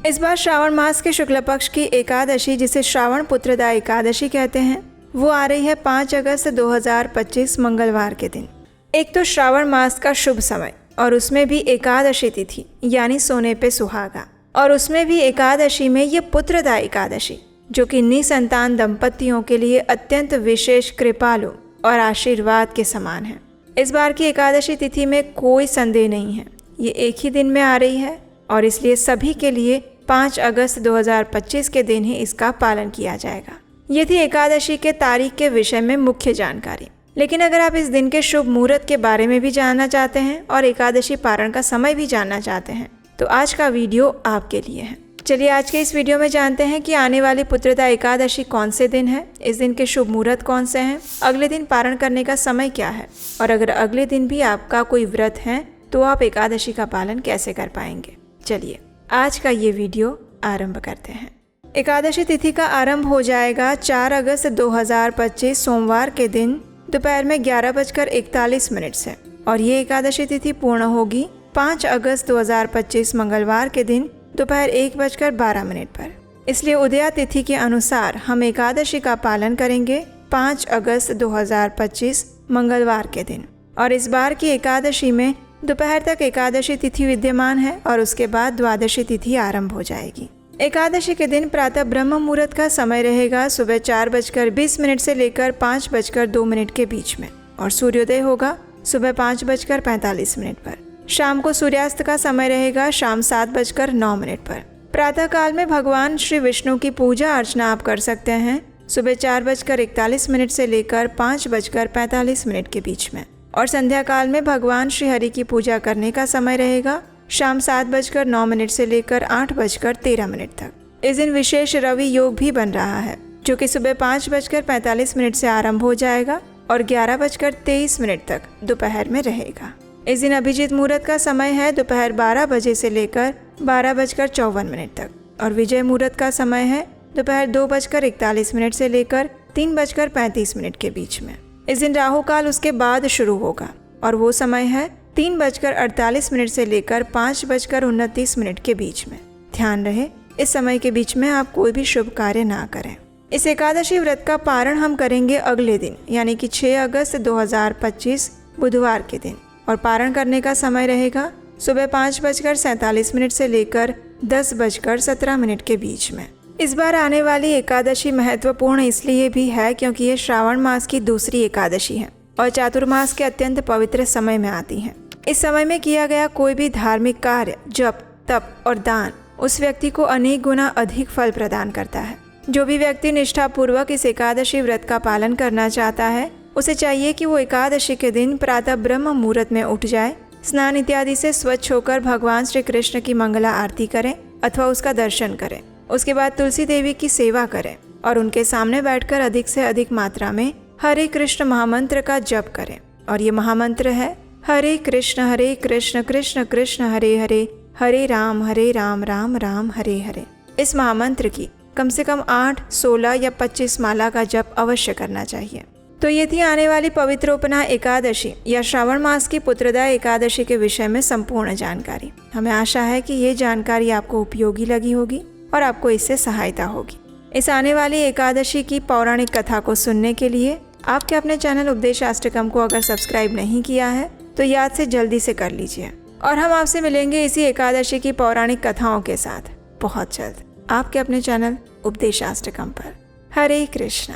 इस बार श्रावण मास के शुक्ल पक्ष की एकादशी, जिसे श्रावण पुत्रदा एकादशी कहते हैं, वो आ रही है 5 अगस्त 2025 मंगलवार के दिन। एक तो श्रावण मास का शुभ समय और उसमें भी एकादशी तिथि यानी सोने पे सुहागा, और उसमें भी एकादशी में ये पुत्रदा एकादशी जो कि निसंतान दंपतियों के लिए अत्यंत विशेष, कृपालु और आशीर्वाद के समान है। इस बार की एकादशी तिथि में कोई संदेह नहीं है, ये एक ही दिन में आ रही है और इसलिए सभी के लिए 5 अगस्त 2025 के दिन ही इसका पालन किया जाएगा। ये थी एकादशी के तारीख के विषय में मुख्य जानकारी। लेकिन अगर आप इस दिन के शुभ मुहूर्त के बारे में भी जानना चाहते हैं और एकादशी पारण का समय भी जानना चाहते हैं तो आज का वीडियो आपके लिए है। चलिए आज के इस वीडियो में जानते हैं कि आने वाली पुत्रदा एकादशी कौन से दिन है, इस दिन के शुभ मुहूर्त कौन से हैं, अगले दिन पारण करने का समय क्या है, और अगर अगले दिन भी आपका कोई व्रत है तो आप एकादशी का पालन कैसे कर पाएंगे। चलिए आज का ये वीडियो आरंभ करते हैं। एकादशी तिथि का आरंभ हो जाएगा 4 अगस्त 2025 सोमवार के दिन दोपहर में 11:41 से, और ये एकादशी तिथि पूर्ण होगी 5 अगस्त 2025 मंगलवार के दिन दोपहर 1:12 पर। इसलिए उदया तिथि के अनुसार हम एकादशी का पालन करेंगे 5 अगस्त 2025 मंगलवार के दिन। और इस बार की एकादशी में दोपहर तक एकादशी तिथि विद्यमान है और उसके बाद द्वादशी तिथि आरंभ हो जाएगी। एकादशी के दिन प्रातः ब्रह्म मुहूर्त का समय रहेगा सुबह 4:20 से लेकर 5:02 के बीच में, और सूर्योदय होगा सुबह 5:45 पर। शाम को सूर्यास्त का समय रहेगा शाम 7:09 पर। प्रातः काल में भगवान श्री विष्णु की पूजा अर्चना आप कर सकते हैं सुबह 4:41 से लेकर 5:45 के बीच में, और संध्या काल में भगवान श्री हरि की पूजा करने का समय रहेगा शाम 7:09 से लेकर 8:13 तक। इस दिन विशेष रवि योग भी बन रहा है जो कि सुबह 5:45 से आरंभ हो जाएगा और 11:23 तक दोपहर में रहेगा। इस दिन अभिजीत मुहूर्त का समय है दोपहर 12 बजे से लेकर 12:54 तक, और विजय मुहूर्त का समय है दोपहर 2:41 से लेकर 3:35 के बीच में। इस दिन राहु काल उसके बाद शुरू होगा और वो समय है 3:48 से लेकर 5:29 के बीच में। ध्यान रहे इस समय के बीच में आप कोई भी शुभ कार्य ना करें। इस एकादशी व्रत का पारण हम करेंगे अगले दिन यानी कि 6 अगस्त 2025 बुधवार के दिन, और पारण करने का समय रहेगा सुबह 5:47 से लेकर 10:17 के बीच में। इस बार आने वाली एकादशी महत्वपूर्ण इसलिए भी है क्योंकि ये श्रावण मास की दूसरी एकादशी है और चातुर्मास के अत्यंत पवित्र समय में आती है। इस समय में किया गया कोई भी धार्मिक कार्य, जप, तप और दान उस व्यक्ति को अनेक गुना अधिक फल प्रदान करता है। जो भी व्यक्ति निष्ठापूर्वक इस एकादशी व्रत का पालन करना चाहता है उसे चाहिए कि वो एकादशी के दिन प्रातः ब्रह्म मुहूर्त में उठ जाए, स्नान इत्यादि से स्वच्छ होकर भगवान श्री कृष्ण की मंगला आरती करें अथवा उसका दर्शन करें। उसके बाद तुलसी देवी की सेवा करें और उनके सामने बैठकर अधिक से अधिक मात्रा में हरे कृष्ण महामंत्र का जप करें। और ये महामंत्र है हरे कृष्ण कृष्ण कृष्ण हरे हरे, हरे राम राम राम हरे हरे। इस महामंत्र की कम से कम 8, 16 या 25 माला का जप अवश्य करना चाहिए। तो ये थी आने वाली पवित्रोपना एकादशी या श्रावण मास की पुत्रदा एकादशी के विषय में संपूर्ण जानकारी। हमें आशा है कि ये जानकारी आपको उपयोगी लगी होगी और आपको इससे सहायता होगी। इस आने वाली एकादशी की पौराणिक कथा को सुनने के लिए आपके अपने चैनल उपदेशाष्टकम को अगर सब्सक्राइब नहीं किया है तो याद से जल्दी से कर लीजिए, और हम आपसे मिलेंगे इसी एकादशी की पौराणिक कथाओं के साथ बहुत जल्द आपके अपने चैनल उपदेशाष्टकम पर। हरे कृष्णा।